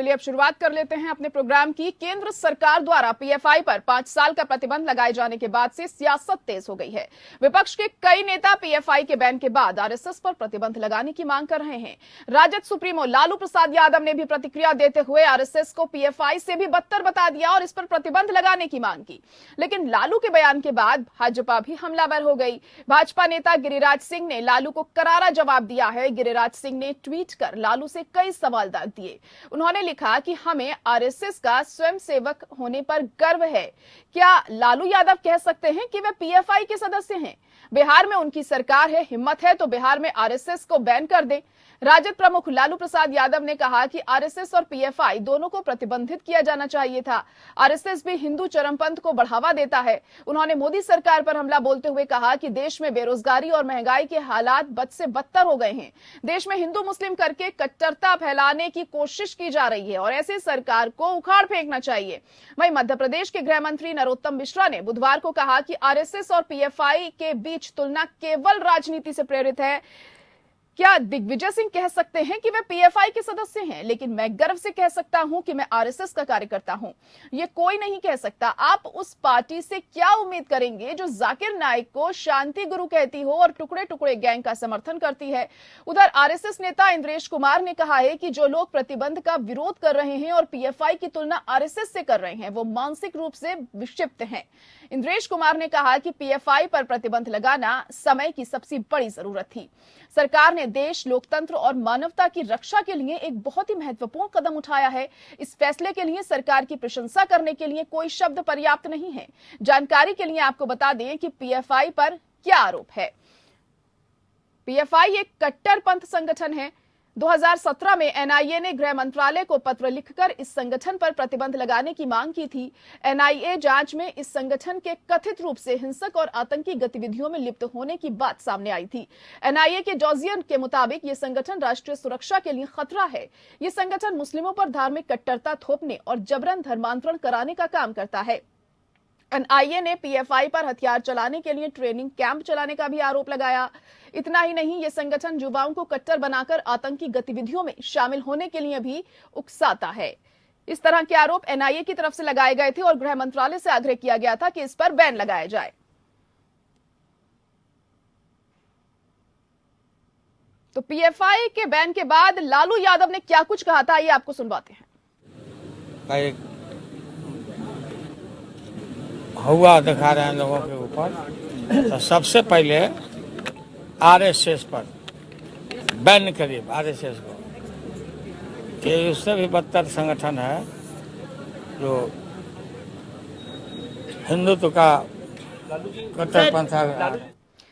चलिए अब शुरुआत कर लेते हैं अपने प्रोग्राम की। केंद्र सरकार द्वारा पीएफआई पर 5 साल का प्रतिबंध लगाए जाने के बाद से सियासत तेज हो गई है। विपक्ष के कई नेता पीएफआई के बैन के बाद आरएसएस पर प्रतिबंध लगाने की मांग कर रहे हैं। राजद सुप्रीमो लालू प्रसाद यादव ने भी प्रतिक्रिया देते हुए आरएसएस को पीएफआई से भी बदतर बता दिया और इस पर प्रतिबंध लगाने की मांग की। लेकिन लालू के बयान के बाद भाजपा भी हमलावर हो गई। भाजपा नेता गिरिराज सिंह ने लालू को करारा जवाब दिया है। गिरिराज सिंह ने ट्वीट कर लालू से कई सवाल दाग दिए। उन्होंने लिखा कि हमें आरएसएस का स्वयंसेवक होने पर गर्व है। क्या लालू यादव कह सकते हैं कि वे पीएफआई के सदस्य हैं? बिहार में उनकी सरकार है, हिम्मत है तो बिहार में आरएसएस को बैन कर दें। राजद प्रमुख लालू प्रसाद यादव ने कहा कि आरएसएस और पीएफआई दोनों को प्रतिबंधित किया जाना चाहिए था। आरएसएस भी हिंदू चरमपंथ को बढ़ावा देता है। उन्होंने मोदी सरकार पर हमला बोलते हुए कहा कि देश में बेरोजगारी और महंगाई के हालात बद से बदतर हो गए हैं। देश में हिंदू मुस्लिम करके कट्टरता फैलाने की कोशिश की जा रही है और ऐसी सरकार को उखाड़ फेंकना चाहिए। वहीं मध्य प्रदेश के गृह मंत्री नरोत्तम मिश्रा ने बुधवार को कहा कि आरएसएस और पीएफआई के बीच तुलना केवल राजनीति से प्रेरित है। क्या दिग्विजय सिंह कह सकते हैं कि वे पीएफआई के सदस्य हैं, लेकिन मैं गर्व से कह सकता हूं कि मैं आरएसएस का कार्यकर्ता हूं। ये कोई नहीं कह सकता। आप उस पार्टी से क्या उम्मीद करेंगे जो जाकिर नाइक को शांति गुरु कहती हो और टुकड़े टुकड़े गैंग का समर्थन करती है। उधर आरएसएस नेता इंद्रेश कुमार ने कहा है कि जो लोग प्रतिबंध का विरोध कर रहे हैं और पीएफआई की तुलना आरएसएस से कर रहे हैं वो मानसिक रूप से विक्षिप्त हैं। इंद्रेश कुमार ने कहा कि पीएफआई पर प्रतिबंध लगाना समय की सबसे बड़ी जरूरत थी। सरकार ने देश, लोकतंत्र और मानवता की रक्षा के लिए एक बहुत ही महत्वपूर्ण कदम उठाया है। इस फैसले के लिए सरकार की प्रशंसा करने के लिए कोई शब्द पर्याप्त नहीं है। जानकारी के लिए आपको बता दें कि पीएफआई पर क्या आरोप है। पीएफआई एक कट्टरपंथ संगठन है। 2017 में एनआईए ने गृह मंत्रालय को पत्र लिखकर इस संगठन पर प्रतिबंध लगाने की मांग की थी। एनआईए जांच में इस संगठन के कथित रूप से हिंसक और आतंकी गतिविधियों में लिप्त होने की बात सामने आई थी। एनआईए के डॉजियन के मुताबिक ये संगठन राष्ट्रीय सुरक्षा के लिए खतरा है। ये संगठन मुस्लिमों पर धार्मिक कट्टरता थोपने और जबरन धर्मांतरण कराने का काम करता है। एनआईए ने पीएफआई पर हथियार चलाने के लिए ट्रेनिंग कैंप चलाने का भी आरोप लगाया। इतना ही नहीं, ये संगठन युवाओं को कट्टर बनाकर आतंकी गतिविधियों में शामिल होने के लिए भी उकसाता है। इस तरह के आरोप एनआईए की तरफ से लगाए गए थे और गृह मंत्रालय से आग्रह किया गया था कि इस पर बैन लगाया जाए। तो पीएफआई के बैन के बाद लालू यादव ने क्या कुछ कहा था, ये आपको सुनवाते हैं। हुआ दिखा रहे हैं लोगों के ऊपर। तो सबसे पहले आरएसएस पर बैन करिए आरएसएस को, कि उससे भी बदतर संगठन है जो हिंदुत्व का कट्टरपंथ।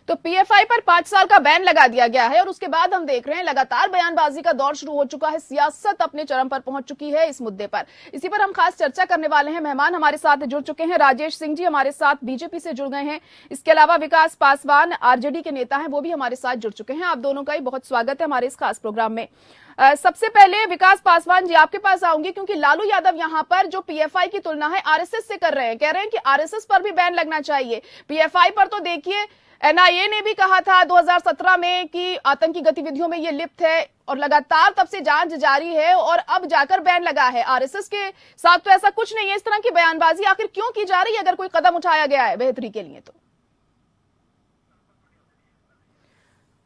तो पीएफआई पर 5 साल का बैन लगा दिया गया है और उसके बाद हम देख रहे हैं लगातार बयानबाजी का दौर शुरू हो चुका है। सियासत अपने चरम पर पहुंच चुकी है इस मुद्दे पर। इसी पर हम खास चर्चा करने वाले हैं। मेहमान हमारे साथ जुड़ चुके हैं। राजेश सिंह जी हमारे साथ बीजेपी से जुड़ गए हैं। इसके अलावा विकास पासवान आरजेडी के नेता हैं, वो भी हमारे साथ जुड़ चुके हैं। आप दोनों का ही बहुत स्वागत है हमारे इस खास प्रोग्राम में। सबसे पहले विकास पासवान जी आपके पास आऊंगी, क्योंकि लालू यादव यहाँ पर जो पीएफआई की तुलना है आरएसएस से कर रहे हैं, कह रहे हैं कि आरएसएस पर भी बैन लगना चाहिए। पीएफआई पर तो देखिए एनआईए ने भी कहा था 2017 में कि आतंकी गतिविधियों में ये लिप्त है और लगातार तब से जांच जारी है और अब जाकर बैन लगा है। आरएसएस के साथ तो ऐसा कुछ नहीं है। इस तरह की बयानबाजी आखिर क्यों की जा रही है, अगर कोई कदम उठाया गया है बेहतरी के लिए? तो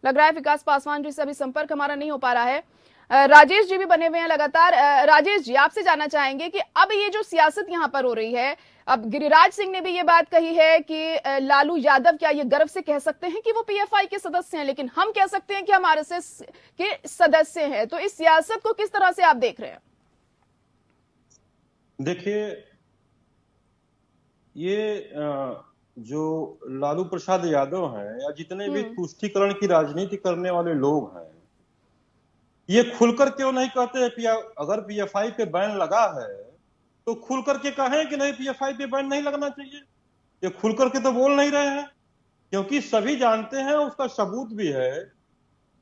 लग रहा है विकास पासवान जी से अभी संपर्क हमारा नहीं हो पा रहा है। राजेश जी भी बने हुए हैं लगातार। राजेश जी आपसे जानना चाहेंगे कि अब ये जो सियासत यहाँ पर हो रही है, अब गिरिराज सिंह ने भी ये बात कही है कि लालू यादव क्या ये गर्व से कह सकते हैं कि वो पीएफआई के सदस्य हैं, लेकिन हम कह सकते हैं कि हम आरएसएस के सदस्य हैं। तो इस सियासत को किस तरह से आप देख रहे हैं? देखिए, ये जो लालू प्रसाद यादव हैं या जितने भी तुष्टीकरण की राजनीति करने वाले लोग हैं, ये खुलकर क्यों नहीं कहते? अगर पीएफआई पे बैन लगा है तो खुल करके कहें कि नहीं, पीएफआई पे बैन नहीं लगना चाहिए। ये खुल करके तो बोल नहीं रहे हैं, क्योंकि सभी जानते हैं, उसका सबूत भी है।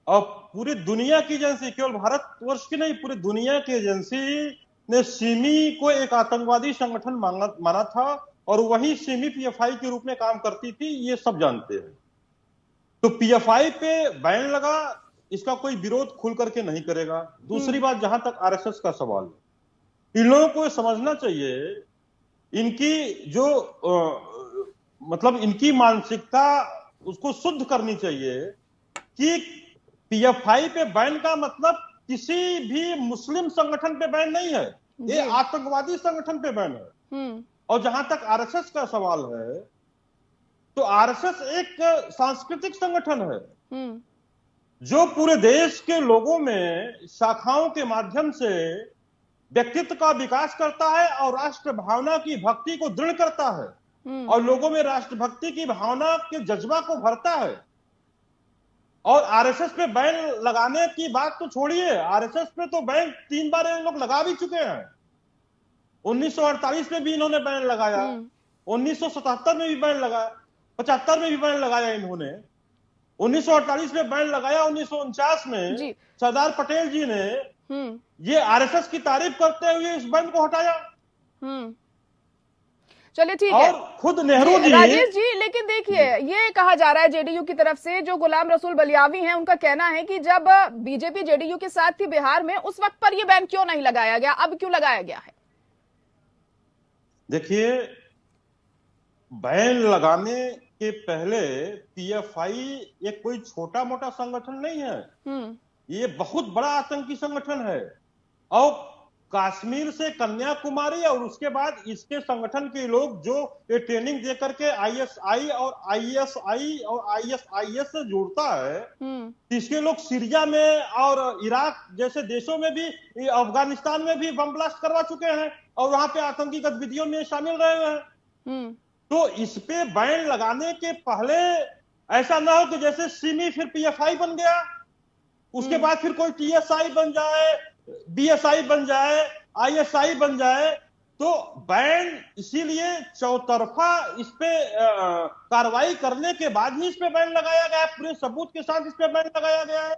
और पूरी दुनिया की एजेंसी, केवल भारतवर्ष की नहीं, पूरी दुनिया की एजेंसी ने सिमी को एक आतंकवादी संगठन माना था और वही सिमी पीएफआई के रूप में काम करती थी, ये सब जानते हैं। तो पीएफआई पे बैन लगा, इसका कोई विरोध खुल करके नहीं करेगा। दूसरी बात, जहां तक आरएसएस का सवाल है, इन लोगों को समझना चाहिए, इनकी जो मतलब इनकी मानसिकता उसको शुद्ध करनी चाहिए कि पीएफआई पे बैन का मतलब किसी भी मुस्लिम संगठन पे बैन नहीं है, ये आतंकवादी संगठन पे बैन है। और जहां तक आरएसएस का सवाल है, तो आरएसएस एक सांस्कृतिक संगठन है जो पूरे देश के लोगों में शाखाओं के माध्यम से व्यक्तित्व का विकास करता है और राष्ट्र भावना की भक्ति को दृढ़ करता है और लोगों में राष्ट्रभक्ति की भावना के जज्बा को भरता है। और आरएसएस पे बैन लगाने की बात तो छोड़िए, आरएसएस पे तो बैन 3 बार ये लोग लगा भी चुके हैं। 1948 में भी इन्होंने बैन लगाया, 1977 में भी बैन लगाया, 75 में भी बैन लगाया इन्होंने, 1948 में बैन लगाया, 1949 में सरदार पटेल जी ने ये आरएसएस की तारीफ करते हुए इस बैन को हटाया। चलिए ठीक है, और खुद नेहरू जी, राजेश जी, लेकिन देखिए ये कहा जा रहा है जेडीयू की तरफ से, जो गुलाम रसूल बलियावी हैं उनका कहना है कि जब बीजेपी जेडीयू के साथ थी बिहार में, उस वक्त पर ये बैन क्यों नहीं लगाया गया, अब क्यों लगाया गया है? देखिए, बैन लगाने के पहले पीएफआई एक कोई छोटा मोटा संगठन नहीं है, ये बहुत बड़ा आतंकी संगठन है। और कश्मीर से कन्याकुमारी और उसके बाद इसके संगठन के लोग जो ये ट्रेनिंग दे करके आईएसआई और आईएसआई और आईएसआईएस से जुड़ता है, इसके लोग सीरिया में और इराक जैसे देशों में भी, अफगानिस्तान में भी बम ब्लास्ट करवा चुके हैं और वहां पे आतंकी गतिविधियों में शामिल रहे हैं। तो इस पे बैन लगाने के पहले ऐसा ना हो कि जैसे सिमी फिर पीएफआई बन गया, उसके बाद फिर कोई टीएसआई बन जाए, बीएसआई बन जाए, आईएसआई बन जाए। तो बैन इसीलिए चौतरफा इस पे कार्रवाई करने के बाद ही इस पे बैन लगाया गया है, पूरे सबूत के साथ इस पे बैन लगाया गया है,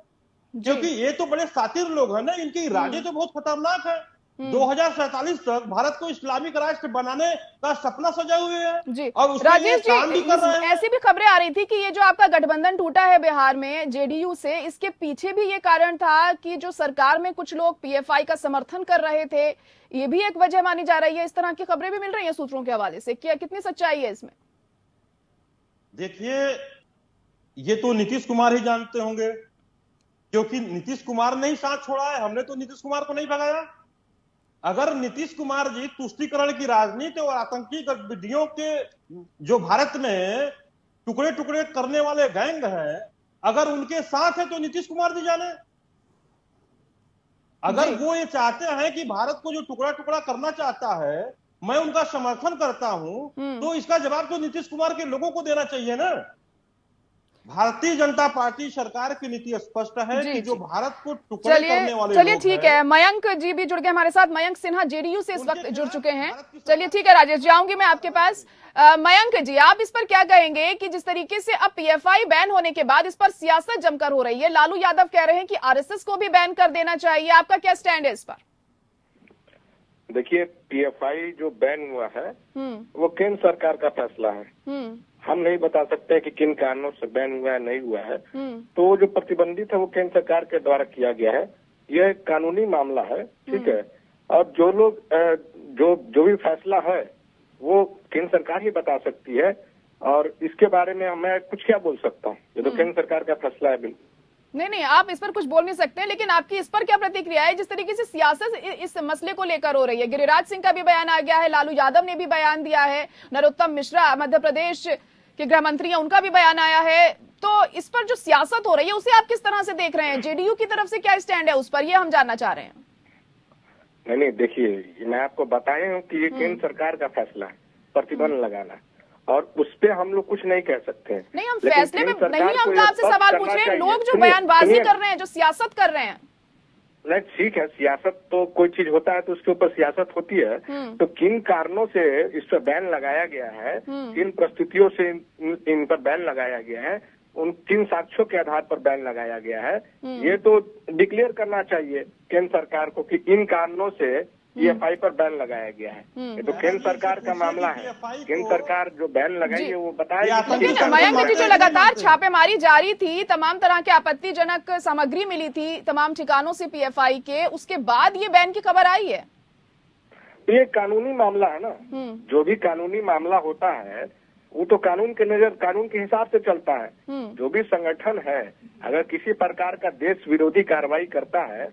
क्योंकि ये तो बड़े सातिर लोग हैं ना, इनके इरादे तो बहुत खतरनाक है। 2047 तक भारत को इस्लामिक राष्ट्र बनाने का सपना सजा हुए हैं जी। और उसके राजेश लिए काम भी कर रहे जी, हैं। ऐसी भी खबरें आ रही थी कि ये जो आपका गठबंधन टूटा है बिहार में जेडीयू से, इसके पीछे भी ये कारण था कि जो सरकार में कुछ लोग पीएफआई का समर्थन कर रहे थे, ये भी एक वजह मानी जा रही है। इस तरह की खबरें भी मिल रही है सूत्रों के हवाले से, क्या कितनी सच्चाई है इसमें? देखिए, ये तो नीतीश कुमार ही जानते होंगे, क्योंकि नीतीश कुमार ने ही साथ छोड़ा है, हमने तो नीतीश कुमार को नहीं भगाया। अगर नीतीश कुमार जी तुष्टीकरण की राजनीति और आतंकी गतिविधियों के जो भारत में टुकड़े टुकड़े करने वाले गैंग हैं, अगर उनके साथ है तो नीतीश कुमार जी जाने। अगर वो ये चाहते हैं कि भारत को जो टुकड़ा टुकड़ा करना चाहता है, मैं उनका समर्थन करता हूं, तो इसका जवाब तो नीतीश कुमार के लोगों को देना चाहिए ना। भारतीय जनता पार्टी सरकार की नीति स्पष्ट है कि जो भारत को टुकड़े करने वाले चलिए लोग ठीक हैं। है, मयंक जी भी जुड़ गए हमारे साथ। मयंक सिन्हा जेडीयू से इस वक्त जुड़ चुके हैं। चलिए ठीक है राजेश जी, आऊंगी मैं आपके पास। मयंक जी, आप इस पर क्या कहेंगे कि जिस तरीके से अब पीएफआई बैन होने के बाद इस पर सियासत जमकर हो रही है, लालू यादव कह रहे हैं कि आरएसएस को भी बैन कर देना चाहिए, आपका क्या स्टैंड है इस पर? देखिए, पीएफआई जो बैन हुआ है वो केंद्र सरकार का फैसला है। हम नहीं बता सकते कि किन कारणों से बैन हुआ है, नहीं हुआ है। तो जो प्रतिबंधित है वो केंद्र सरकार के द्वारा किया गया है, यह एक कानूनी मामला है, ठीक है। और जो लोग जो भी फैसला है वो केंद्र सरकार ही बता सकती है, और इसके बारे में मैं कुछ क्या बोल सकता हूँ, ये तो केंद्र सरकार का फैसला है। बिल्कुल नहीं, आप इस पर कुछ बोल नहीं सकते, लेकिन आपकी इस पर क्या प्रतिक्रिया है जिस तरीके से सियासत इस मसले को लेकर हो रही है? गिरिराज सिंह का भी बयान आ गया है, लालू यादव ने भी बयान दिया है, नरोत्तम मिश्रा मध्य प्रदेश के गृह मंत्री हैं, उनका भी बयान आया है। तो इस पर जो सियासत हो रही है उसे आप किस तरह से देख रहे हैं? जेडीयू की तरफ से क्या स्टैंड है उस पर, ये हम जानना चाह रहे हैं। नहीं, देखिए, मैं आपको बताया हूँ कि ये केंद्र सरकार का फैसला है प्रतिबंध लगाना, और उस पे हम लोग कुछ नहीं कह सकते हैं। नहीं, हम फैसले में नहीं, हम तो आपसे सवाल पूछ रहे हैं, लोग जो बयानबाजी कर रहे हैं, जो सियासत कर रहे हैं। नहीं, ठीक है, सियासत तो कोई चीज होता है तो उसके ऊपर सियासत होती है। तो किन कारणों से इस पर बैन लगाया गया है, किन परिस्थितियों से इन पर बैन लगाया गया है, उन किन साक्ष्यों के आधार पर बैन लगाया गया है, ये तो डिक्लेयर करना चाहिए केंद्र सरकार को कि इन कारणों से पीएफआई पर बैन लगाया गया है। ये तो केंद्र सरकार का मामला है, केंद्र सरकार जो बैन लगाई है वो बताएगी। लेकिन मयंक जी, जो लगातार छापेमारी जारी थी, तमाम तरह के आपत्तिजनक सामग्री मिली थी तमाम ठिकानों से पीएफआई के, उसके बाद ये बैन की खबर आई है। ये कानूनी मामला है ना। जो भी कानूनी मामला होता है वो तो कानून के हिसाब से चलता है। जो भी संगठन है अगर किसी प्रकार का देश विरोधी कार्रवाई करता है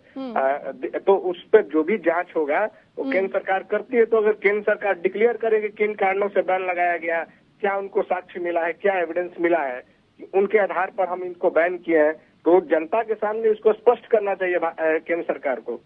तो उस पर जो भी जांच होगा वो केंद्र सरकार करती है। तो अगर केंद्र सरकार डिक्लेयर करेगी किन कारणों से बैन लगाया गया, क्या उनको साक्ष्य मिला है, क्या एविडेंस मिला है, उनके आधार पर हम इनको बैन किए हैं, तो जनता के सामने इसको स्पष्ट करना चाहिए केंद्र सरकार को।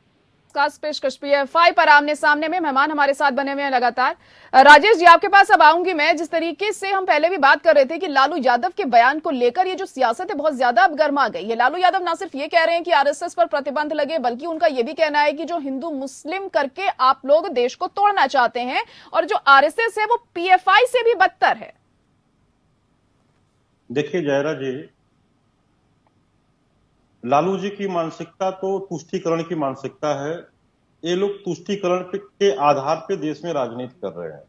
खास पेशकश PFI पर आमने सामने में मेहमान हमारे साथ बने हुए हैं लगातार। राजेश जी, आपके पास अब आऊंगी मैं। जिस तरीके से हम पहले भी बात कर रहे थे कि लालू यादव के बयान को लेकर ये जो सियासत है बहुत ज्यादा अब गर्मा गई है। लालू यादव ना सिर्फ ये कह रहे हैं कि RSS पर प्रतिबंध लगे, बल्कि उनका ये भी कहना है कि जो हिंदू मुस्लिम करके आप लोग देश को तोड़ना चाहते हैं और जो RSS है वो PFI से भी बदतर है। देखिए जयरा जी, लालू जी की मानसिकता तो तुष्टीकरण की मानसिकता है। ये लोग तुष्टीकरण के आधार पे देश में राजनीति कर रहे हैं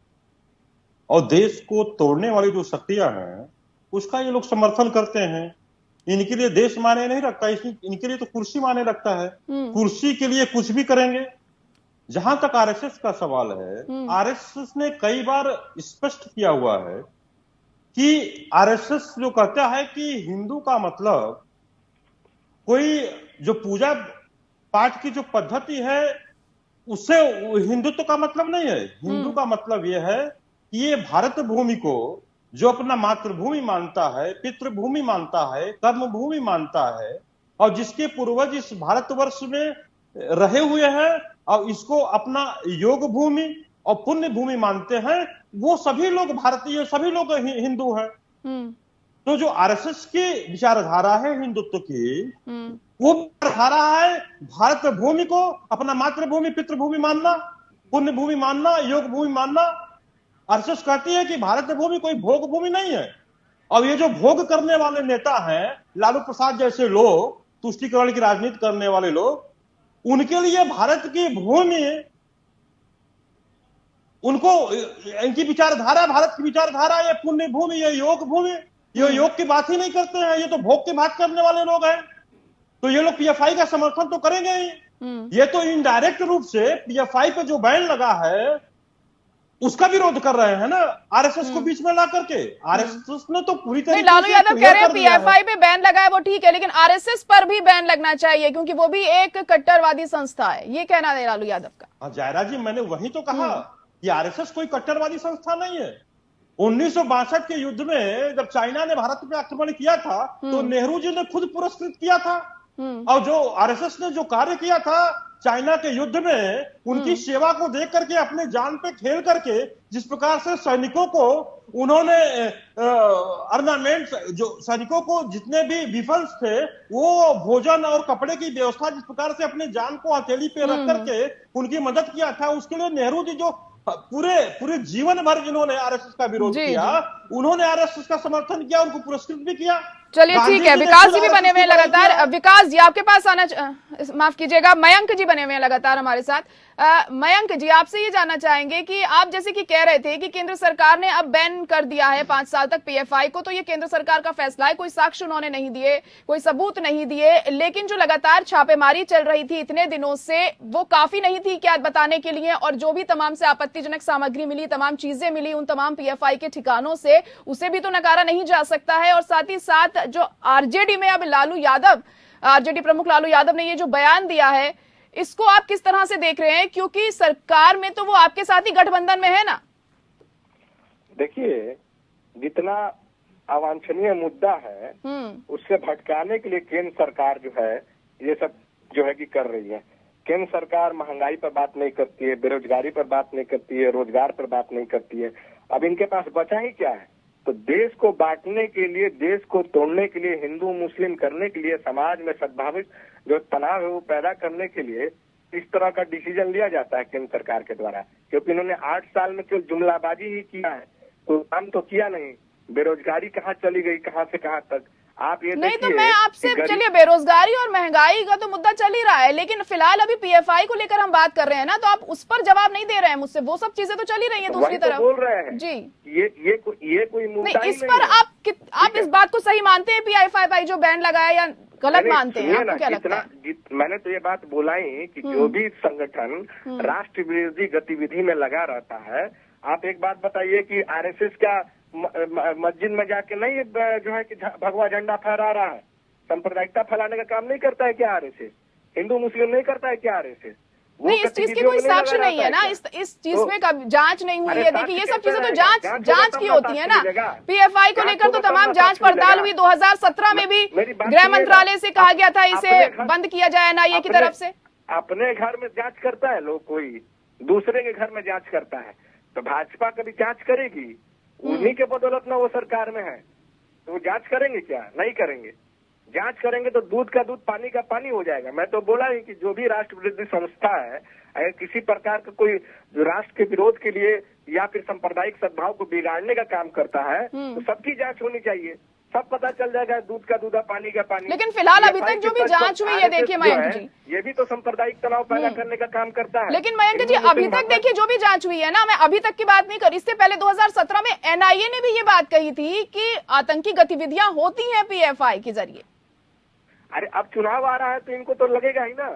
और देश को तोड़ने वाली जो शक्तियां हैं उसका ये लोग समर्थन करते हैं। इनके लिए देश माने नहीं रखता, इनके लिए तो कुर्सी माने रखता है। कुर्सी के लिए कुछ भी करेंगे। जहां तक RSS का सवाल है, RSS ने कई बार स्पष्ट किया हुआ है कि RSS जो कहता है कि हिंदू का मतलब कोई जो पूजा पाठ की जो पद्धति है उससे हिंदुत्व का मतलब नहीं है। हिंदू का मतलब यह है कि ये भारत भूमि को जो अपना मातृभूमि मानता है, पितृभूमि मानता है, कर्मभूमि मानता है और जिसके पूर्वज इस भारतवर्ष में रहे हुए हैं और इसको अपना योग भूमि और पुण्य भूमि मानते हैं, वो सभी लोग भारतीय, सभी लोग हिंदू हैं। तो जो RSS की विचारधारा है हिंदुत्व की, वो विचारधारा है भारत भूमि को अपना मातृभूमि, पितृभूमि मानना, पुण्य भूमि मानना, योग भूमि मानना। RSS कहती है कि भारत भूमि कोई भोग भूमि नहीं है। और ये जो भोग करने वाले नेता हैं, लालू प्रसाद जैसे लोग, तुष्टीकरण की राजनीति करने वाले लोग, उनके लिए भारत की भूमि, उनको इनकी विचारधारा, भारत की विचारधारा, ये पुण्य भूमि, ये योग भूमि, ये योग की बात ही नहीं करते हैं। ये तो भोग की बात करने वाले लोग हैं। तो ये लोग PFI का समर्थन तो करेंगे ही। ये तो इनडायरेक्ट रूप से PFI पे जो बैन लगा है उसका विरोध कर रहे हैं ना, RSS को बीच में ला करके। RSS ने तो पूरी तरीके से लालू यादव कह रहे हैं PFI पे बैन लगा है वो ठीक है, लेकिन RSS पर भी बैन लगना चाहिए क्योंकि वो भी एक कट्टरवादी संस्था है। ये कहना है लालू यादव का। जायरा जी, मैंने वही तो कहा कि RSS कोई कट्टरवादी संस्था नहीं है। 1962 के युद्ध में जब चाइना ने भारत पे आक्रमण किया था तो नेहरू जी ने खुद पुरस्कृत किया था। और जो RSS ने जो कार्य किया था चाइना के युद्ध में, उनकी सेवा को देख करके, अपने जान पे खेल करके, जिस प्रकार से सैनिकों को उन्होंने अर्नामेंट्स, जो सैनिकों को जितने भी विफल्स थे वो भोजन और कपड़े की व्यवस्था, जिस प्रकार से अपने जान को हथेली पे रख करके उनकी मदद किया था, उसके लिए नेहरू जी जो पूरे जीवन भर जिन्होंने RSS का विरोध किया, उन्होंने RSS का समर्थन किया, उनको पुरस्कृत भी किया। चलिए ठीक है, विकास जी भी बने हुए हैं लगातार। विकास जी आपके पास माफ कीजिएगा, मयंक जी बने हुए हैं लगातार हमारे साथ। मयंक जी, आपसे ये जानना चाहेंगे कि आप जैसे कि कह रहे थे कि केंद्र सरकार ने अब बैन कर दिया है 5 साल तक PFI को, तो ये केंद्र सरकार का फैसला है, कोई साक्ष्य उन्होंने नहीं दिए, कोई सबूत नहीं दिए, लेकिन जो लगातार छापेमारी चल रही थी इतने दिनों से वो काफी नहीं थी क्या बताने के लिए, और जो भी तमाम से आपत्तिजनक सामग्री मिली, तमाम चीजें मिली उन तमाम PFI के ठिकानों से, उसे भी तो नकारा नहीं जा सकता है। और साथ ही साथ जो RJD में अब RJD प्रमुख लालू यादव ने ये जो बयान दिया है, इसको आप किस तरह से देख रहे हैं, क्योंकि सरकार में तो वो आपके साथ ही गठबंधन में है ना? देखिए, जितना अवांछनीय मुद्दा है उससे भटकाने के लिए केंद्र सरकार जो है ये सब जो है कि कर रही है। केंद्र सरकार महंगाई पर बात नहीं करती है, बेरोजगारी पर बात नहीं करती है, रोजगार पर बात नहीं करती है। अब इनके पास बचा ही क्या है? तो देश को बांटने के लिए, देश को तोड़ने के लिए, हिंदू मुस्लिम करने के लिए, समाज में सद्भाविक जो तनाव है वो पैदा करने के लिए इस तरह का डिसीजन लिया जाता है केंद्र सरकार के द्वारा। क्योंकि इन्होंने 8 साल में केवल जुमलाबाजी ही किया है, तो काम तो किया नहीं। बेरोजगारी कहाँ चली गई, कहाँ से कहाँ तक आप ये नहीं। तो मैं आपसे, चलिए बेरोजगारी और महंगाई का तो मुद्दा चल ही रहा है, लेकिन फिलहाल अभी PFI को लेकर हम बात कर रहे हैं ना, तो आप उस पर जवाब नहीं दे रहे हैं मुझसे। वो सब चीजें तो चल ही रही है दूसरी तरफ। बोल रहे हैं जी, ये कोई मुद्दा नहीं। इस पर आप इस बात को सही मानते हैं PFI जो बैन लगाया, या गलत मानते हैं? सुनिए आपको क्या लगता है? मैंने तो ये बात बोला ही कि जो भी संगठन राष्ट्र विरोधी गतिविधि में लगा रहता है, आप एक बात बताइए कि आरएसएस क्या मस्जिद में जाके नहीं जो है कि भगवा झंडा फहरा रहा है? सांप्रदायिकता फैलाने का काम नहीं करता है क्या आरएसएस? हिंदू मुस्लिम नहीं करता है क्या आरएसएस? नहीं, इस चीज की कोई साक्ष्य नहीं है ना, इस चीज में कभी जांच नहीं हुई है। देखिए, ये सब चीजें तो जांच की होती है ना। पीएफआई को लेकर तो तमाम जांच पड़ताल हुई। 2017 में भी गृह मंत्रालय से कहा गया था इसे बंद किया जाए एनआईए की तरफ से। अपने घर में जांच करता है लोग, कोई दूसरे के घर में जांच करता है, तो भाजपा कभी जांच करेगी? उन्हीं के बदौलत ना वो सरकार में है, तो वो जांच करेंगे क्या? नहीं करेंगे। जांच करेंगे तो दूध का दूध पानी का पानी हो जाएगा। मैं तो बोला ही कि जो भी राष्ट्र विरोधी संस्था है, अगर किसी प्रकार का कोई राष्ट्र के विरोध के लिए या फिर सांप्रदायिक सद्भाव को बिगाड़ने का काम करता है, तो सबकी जांच होनी चाहिए। सब पता चल जाएगा, दूध का दूध पानी का पानी। लेकिन फिलहाल अभी तक जो भी जांच हुई है, देखिए मयंक जी, ये भी तो सांप्रदायिक तनाव पैदा करने का काम करता है। लेकिन मयंक जी, अभी तक देखिए जो भी जांच हुई है ना, मैं अभी तक की बात नहीं कर, इससे पहले 2017 में एनआईए ने भी ये बात कही थी कि आतंकी गतिविधियां होती हैं पीएफआई के जरिए। अरे अब चुनाव आ रहा है तो इनको तो लगेगा ही ना।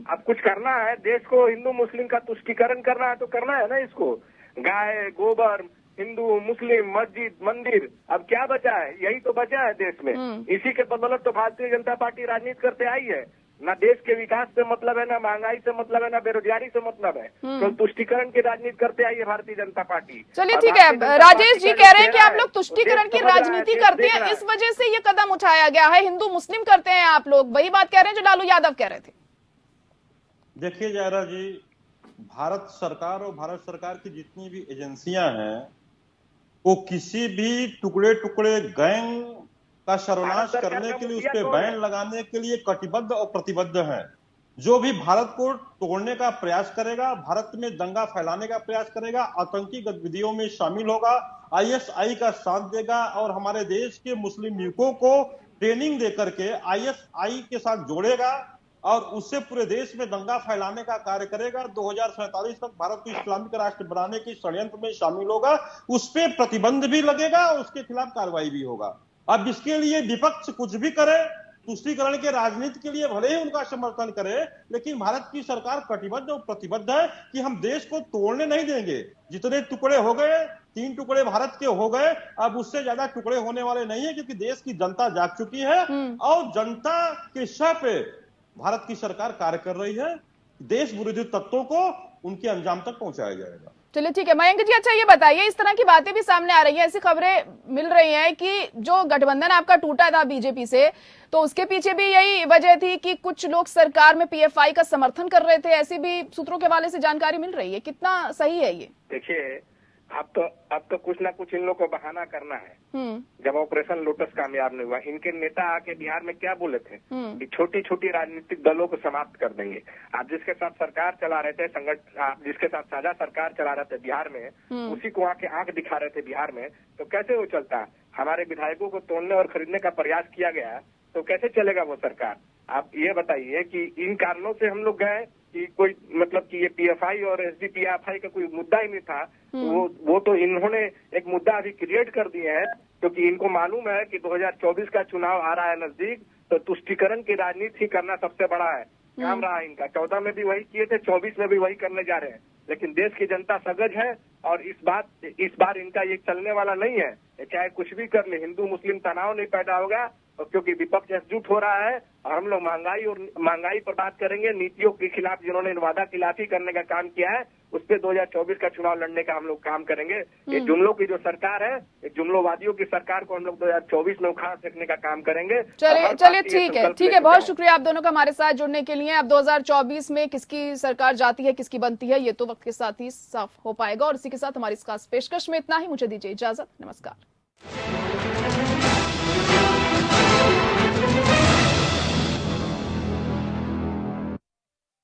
अब कुछ करना है, देश को हिंदू मुस्लिम का तुष्टीकरण करना है तो करना है ना इसको। गाय गोबर, हिंदू मुस्लिम, मस्जिद मंदिर, अब क्या बचा है? यही तो बचा है देश में। इसी के बदौलत तो भारतीय जनता पार्टी राजनीति करते आई है। ना देश के विकास से मतलब है, ना महंगाई से मतलब है, ना बेरोजगारी से मतलब है, तो तुष्टीकरण की राजनीति करते आई है भारतीय जनता पार्टी। चलिए ठीक है, राजेश जी कह रहे हैं कि आप लोग तुष्टीकरण की राजनीति करते हैं, इस वजह से ये कदम उठाया गया है। हिंदू मुस्लिम करते हैं आप लोग, वही बात कह रहे हैं जो लालू यादव कह रहे थे। देखिए जयरा जी, भारत सरकार और भारत सरकार की जितनी भी एजेंसियां हैं, वो किसी भी टुकड़े टुकड़े गैंग का सर्वनाश करने के लिए, उस पर बैन लगाने के लिए कटिबद्ध और प्रतिबद्ध हैं। जो भी भारत को तोड़ने का प्रयास करेगा, भारत में दंगा फैलाने का प्रयास करेगा, आतंकी गतिविधियों में शामिल होगा, आईएसआई का साथ देगा और हमारे देश के मुस्लिम युवकों को ट्रेनिंग देकर के आईएसआई के साथ जोड़ेगा और उससे पूरे देश में दंगा फैलाने का कार्य करेगा। 2047 तक भारत को इस्लामिक राष्ट्र बनाने के षड्यंत्र में शामिल होगा, उस पर प्रतिबंध भी लगेगा और उसके खिलाफ कार्रवाई भी होगा। अब इसके लिए विपक्ष कुछ भी करे, तुष्टीकरण के राजनीति के लिए भले ही उनका समर्थन करे, लेकिन भारत की सरकार कटिबद्ध और प्रतिबद्ध है कि हम देश को तोड़ने नहीं देंगे। जितने टुकड़े हो गए, 3 टुकड़े भारत के हो गए, अब उससे ज्यादा टुकड़े होने वाले नहीं है, क्योंकि देश की जनता जाग चुकी है और जनता के सह पे भारत की सरकार कार्य कर रही है। देश विरोधी तत्वों को उनके अंजाम तक पहुंचाया जाएगा। चलिए ठीक है मयंक जी, अच्छा ये बताइए, इस तरह की बातें भी सामने आ रही हैं, ऐसी खबरें मिल रही हैं कि जो गठबंधन आपका टूटा था बीजेपी से, तो उसके पीछे भी यही वजह थी कि कुछ लोग सरकार में पीएफआई का समर्थन कर रहे थे, ऐसी भी सूत्रों के हवाले से जानकारी मिल रही है। कितना सही है ये? देखिए, अब तो कुछ ना कुछ इन लोग को बहाना करना है। जब ऑपरेशन लोटस कामयाब नहीं हुआ, इनके नेता आके बिहार में क्या बोले थे कि छोटी छोटी राजनीतिक दलों को समाप्त कर देंगे। आप जिसके साथ सरकार चला रहे थे, आप जिसके साथ साझा सरकार चला रहे थे बिहार में, उसी को आके आंख दिखा रहे थे बिहार में, तो कैसे वो चलता? हमारे विधायकों को तोड़ने और खरीदने का प्रयास किया गया, तो कैसे चलेगा वो सरकार? आप ये बताइए कि इन कारणों से हम लोग गए कि कोई मतलब कि ये पीएफआई और एसडीपीएफआई का कोई मुद्दा ही नहीं था। वो तो इन्होंने एक मुद्दा अभी क्रिएट कर दिए हैं, क्योंकि इनको मालूम है कि 2024 का चुनाव आ रहा है नजदीक, तो तुष्टीकरण की राजनीति ही करना सबसे बड़ा है काम रहा है इनका। 14 में भी वही किए थे, 24 में भी वही करने जा रहे हैं। लेकिन देश की जनता सजग है और इस बार इनका ये चलने वाला नहीं है। चाहे कुछ भी कर ले, हिंदू मुस्लिम तनाव नहीं पैदा होगा, और क्योंकि विपक्ष एकजुट हो रहा है और हम लोग महंगाई पर बात करेंगे। नीतियों के खिलाफ जिन्होंने वादा खिलाफी करने का काम किया है, उस पर 2024 का चुनाव लड़ने का हम लोग काम करेंगे। ये जुमलों की जो सरकार है, ये जुमलोवादियों की सरकार को हम लोग 2024 में उखाड़ फेंकने का काम करेंगे। चलिए ठीक है, बहुत शुक्रिया आप दोनों का हमारे साथ जुड़ने के लिए। अब 2024 में किसकी सरकार जाती है, किसकी बनती है, ये तो वक्त के साथ ही साफ हो पाएगा। और इसी के साथ हमारी इस खास पेशकश में इतना ही। मुझे दीजिए इजाजत, नमस्कार।